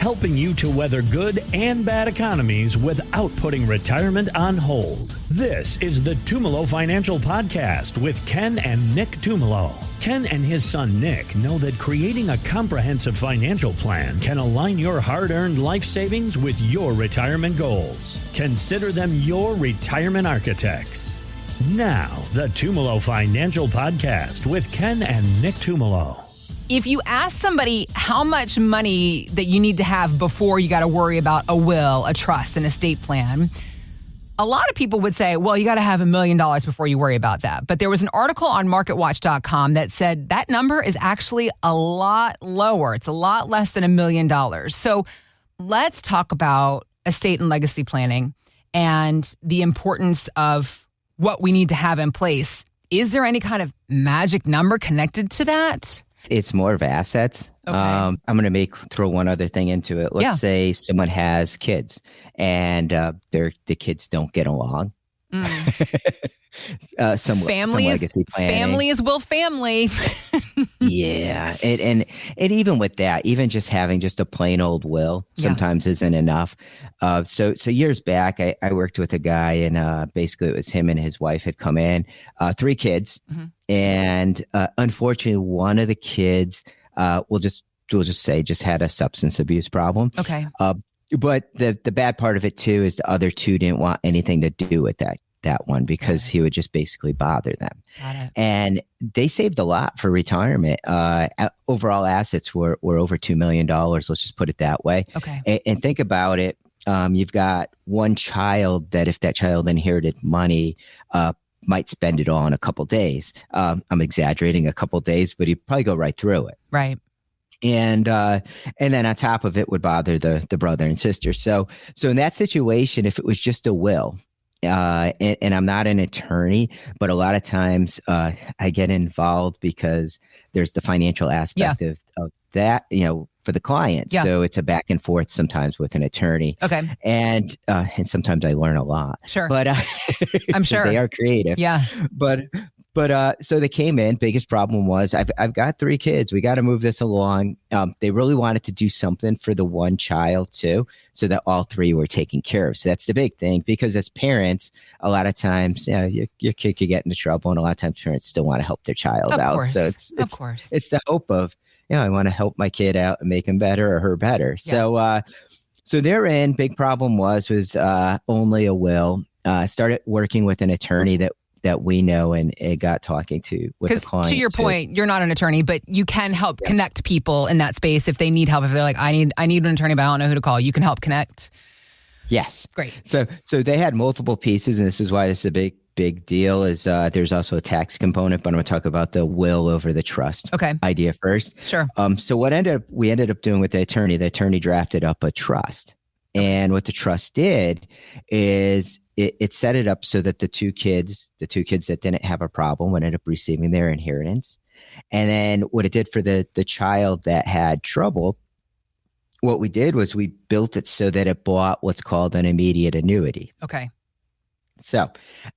helping you to weather good and bad economies without putting retirement on hold. This is the Tumolo Financial Podcast with Ken and Nick Tumolo. Ken and his son Nick know that creating a comprehensive financial plan can align your hard-earned life savings with your retirement goals. Consider them your retirement architects. Now, the Tumolo Financial Podcast with Ken and Nick Tumolo. If you ask somebody how much money that you need to have before you got to worry about a will, a trust, an estate plan, a lot of people would say, well, you got to have $1 million before you worry about that. But there was an article on marketwatch.com that said that number is actually a lot lower. It's a lot less than $1 million. So let's talk about estate and legacy planning and the importance of what we need to have in place. Is there any kind of magic number connected to that? It's more of assets. Okay. I'm going to throw one other thing into it. Let's say someone has kids and the kids don't get along. Some legacy planning. Families will family. Yeah. And even with that, even just having just a plain old will sometimes isn't enough. So years back, I worked with a guy and basically it was him and his wife had come in, 3 kids. Mm-hmm. And unfortunately, one of the kids, we'll just say just had a substance abuse problem. Okay. But the bad part of it too is the other 2 didn't want anything to do with that one because he would just basically bother them. Got it. And they saved a lot for retirement. Overall assets were over $2 million. Let's just put it that way. Okay. And think about it. You've got one child that if that child inherited money, might spend it all in a couple days. I'm exaggerating a couple days, but he'd probably go right through it. Right. And then on top of it would bother the brother and sister. So in that situation, if it was just a will, and I'm not an attorney, but a lot of times I get involved because there's the financial aspect of that, for the client. Yeah. So it's a back and forth sometimes with an attorney. Okay. And sometimes I learn a lot. Sure. But I'm sure they are creative. Yeah. But so they came in. Biggest problem was I've got 3 kids. We got to move this along. They really wanted to do something for the one child too, so that all 3 were taken care of. So that's the big thing, because as parents, a lot of times, your kid could get into trouble, and a lot of times parents still want to help their child out. Course. So it's the hope of, I want to help my kid out and make him better or her better. Yeah. So therein, big problem was only a will. Started working with an attorney that we know and got talking to with the client. To your point, you're not an attorney, but you can help connect people in that space if they need help. If they're like, I need an attorney, but I don't know who to call. You can help connect. Yes. Great. So they had multiple pieces, and this is why this is a big deal. Is there's also a tax component, but I'm going to talk about the will over the trust idea first. Sure. So what we ended up doing with the attorney drafted up a trust. And what the trust did is it set it up so that the two kids that didn't have a problem would end up receiving their inheritance. And then what it did for the child that had trouble, what we did was we built it so that it bought what's called an immediate annuity. Okay. So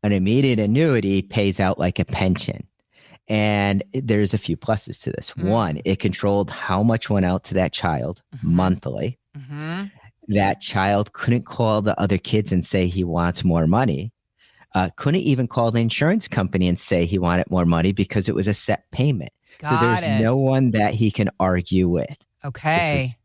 an immediate annuity pays out like a pension. And there's a few pluses to this. Mm-hmm. One, it controlled how much went out to that child monthly. Mm-hmm. That child couldn't call the other kids and say he wants more money. Couldn't even call the insurance company and say he wanted more money because it was a set payment. So there's no one that he can argue with. Okay.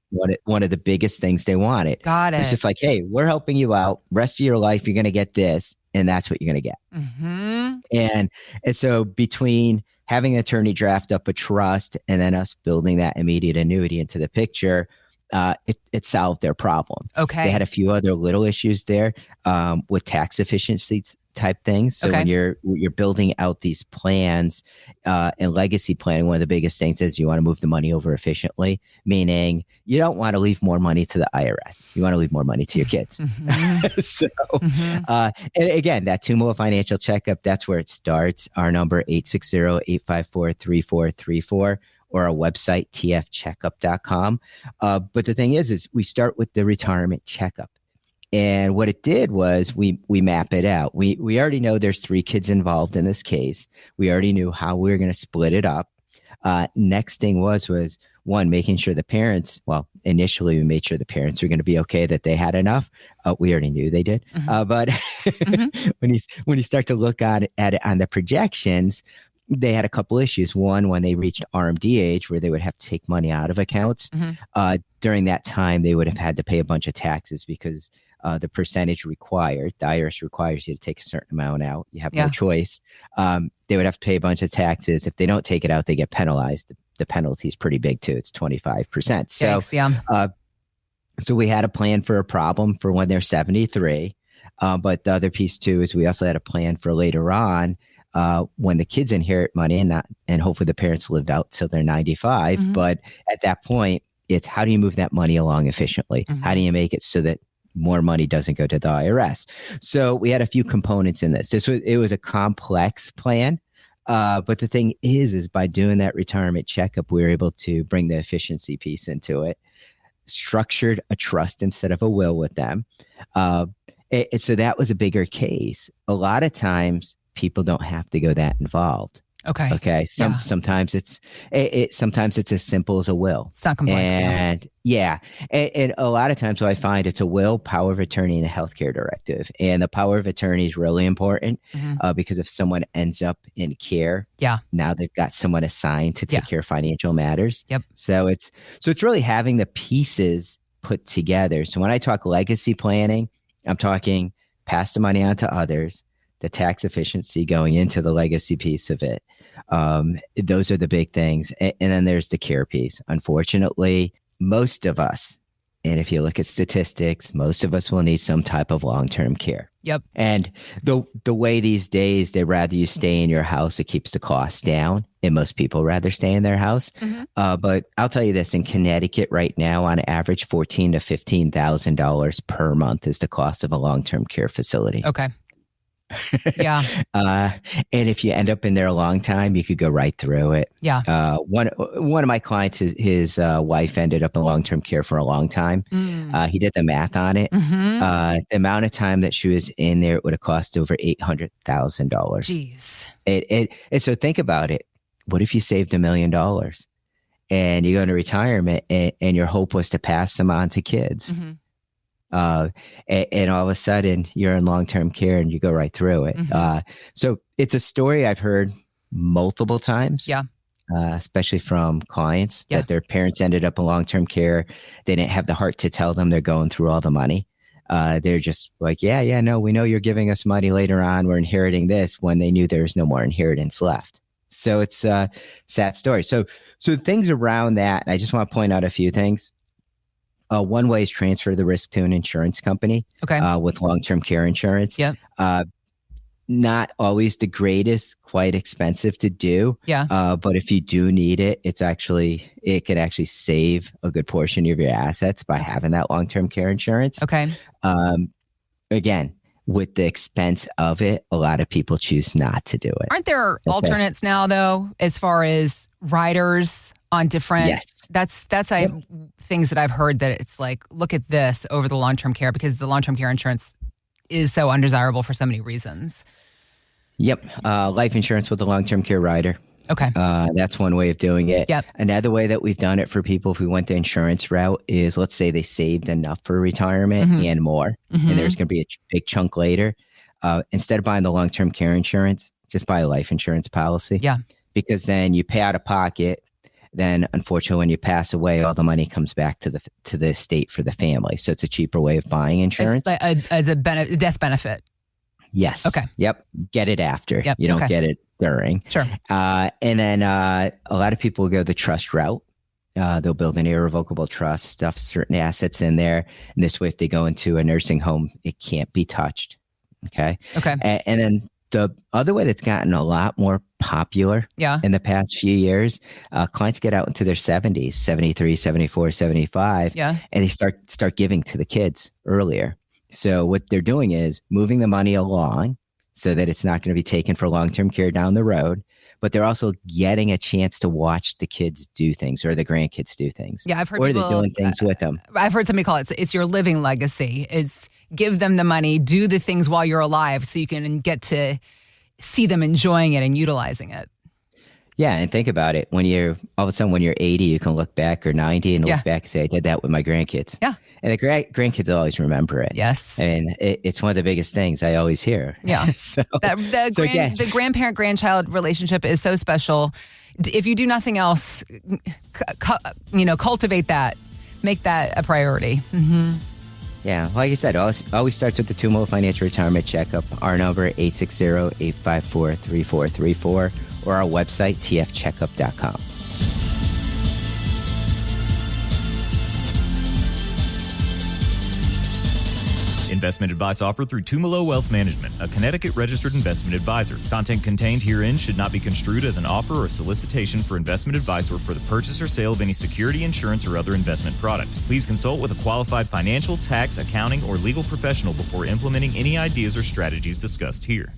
One of the biggest things they wanted. Got it. So it's just like, hey, we're helping you out. Rest of your life, you're going to get this, and that's what you're going to get. Mm-hmm. And so between having an attorney draft up a trust and then us building that immediate annuity into the picture, it solved their problem. Okay. They had a few other little issues there with tax efficiency type things. So when you're building out these plans and legacy planning, one of the biggest things is you want to move the money over efficiently, meaning you don't want to leave more money to the IRS. You want to leave more money to your kids. Mm-hmm. And again, that Tumolo Financial Checkup, that's where it starts. Our number 860-854-3434. or our website, tfcheckup.com. But the thing is we start with the retirement checkup. And what it did was we map it out. We already know there's 3 kids involved in this case. We already knew how we were going to split it up. Next thing was one, making sure the parents, well, initially we made sure the parents were going to be okay, that they had enough. We already knew they did. But when you start to look at it on the projections, they had a couple issues. One, when they reached RMD age, where they would have to take money out of accounts. During that time, they would have had to pay a bunch of taxes because the percentage required, the IRS requires you to take a certain amount out. You have no choice. They would have to pay a bunch of taxes. If they don't take it out, they get penalized. The penalty is pretty big too. It's 25%. So we had a plan for a problem for when they're 73. But the other piece too is we also had a plan for later on when the kids inherit money and hopefully the parents lived out till they're 95. But at that point, it's how do you move that money along efficiently? How do you make it so that more money doesn't go to the IRS? So we had a few components in this. It was a complex plan. But the thing is by doing that retirement checkup, we were able to bring the efficiency piece into it, structured a trust instead of a will with them. So that was a bigger case. A lot of times people don't have to go that involved. Okay. Sometimes it's as simple as a will. It's not complex. And and a lot of times what I find, it's a will, power of attorney, and a healthcare directive. And the power of attorney is really important because if someone ends up in care, now they've got someone assigned to take care of financial matters. So it's really having the pieces put together. So when I talk legacy planning, I'm talking pass the money on to others, the tax efficiency going into the legacy piece of it. Those are the big things. And then there's the care piece. Unfortunately, most of us, and if you look at statistics, most of us will need some type of long-term care. And the way these days, they rather you stay in your house, it keeps the costs down. And most people rather stay in their house. But I'll tell you this, in Connecticut right now, on average, $14,000 to $15,000 per month is the cost of a long-term care facility. And if you end up in there a long time, you could go right through it. One of my clients, his wife ended up in long-term care for a long time. He did the math on it. The amount of time that she was in there, it would have cost over $800,000. Jeez. So think about it. What if you saved $1 million and you go into retirement and your hope was to pass them on to kids? And all of a sudden you're in long-term care and you go right through it. So it's a story I've heard multiple times, especially from clients that their parents ended up in long-term care. They didn't have the heart to tell them they're going through all the money. They're just like, no, we know you're giving us money later on. We're inheriting this, when they knew there was no more inheritance left. So it's a sad story. So things around that, I just want to point out a few things. One way is transfer the risk to an insurance company with long-term care insurance. Not always the greatest, quite expensive to do. But if you do need it, it can actually save a good portion of your assets by having that long-term care insurance. Again, with the expense of it, a lot of people choose not to do it. Aren't there alternates now, though, as far as riders on different? That's things that I've heard, that it's like, look at this over the long-term care, because the long-term care insurance is so undesirable for so many reasons. Life insurance with a long-term care rider. That's one way of doing it. Another way that we've done it for people, if we went the insurance route, is let's say they saved enough for retirement and more, and there's going to be a big chunk later. Instead of buying the long-term care insurance, just buy a life insurance policy. Because then you pay out of pocket. Then, unfortunately, when you pass away, all the money comes back to the estate for the family. So it's a cheaper way of buying insurance. As a death benefit. Yes. Get it after. You don't get it during. And then a lot of people go the trust route. They'll build an irrevocable trust, stuff certain assets in there. And this way, if they go into a nursing home, it can't be touched. And then the other way that's gotten a lot more popular in the past few years, clients get out into their 70s, 73, 74, 75, and they start giving to the kids earlier. So what they're doing is moving the money along so that it's not going to be taken for long-term care down the road, but they're also getting a chance to watch the kids do things or the grandkids do things. I've heard they're doing things with them. I've heard somebody call it's your living legacy. It's give them the money, do the things while you're alive so you can get to see them enjoying it and utilizing it. Yeah, and think about it. When you're all of a sudden when you're 80, you can look back, or 90 and look back and say, I did that with my grandkids. Yeah. And the grandkids always remember it. Yes. And it's one of the biggest things I always hear. Yeah. The grandparent-grandchild relationship is so special. If you do nothing else, cultivate that. Make that a priority. Mm-hmm. Yeah, like I said, always starts with the Tumolo Financial Retirement Checkup. Our number, 860-854-3434, or our website, tfcheckup.com. Investment advice offered through Tumolo Wealth Management, a Connecticut-registered investment advisor. Content contained herein should not be construed as an offer or solicitation for investment advice or for the purchase or sale of any security, insurance, or other investment product. Please consult with a qualified financial, tax, accounting, or legal professional before implementing any ideas or strategies discussed here.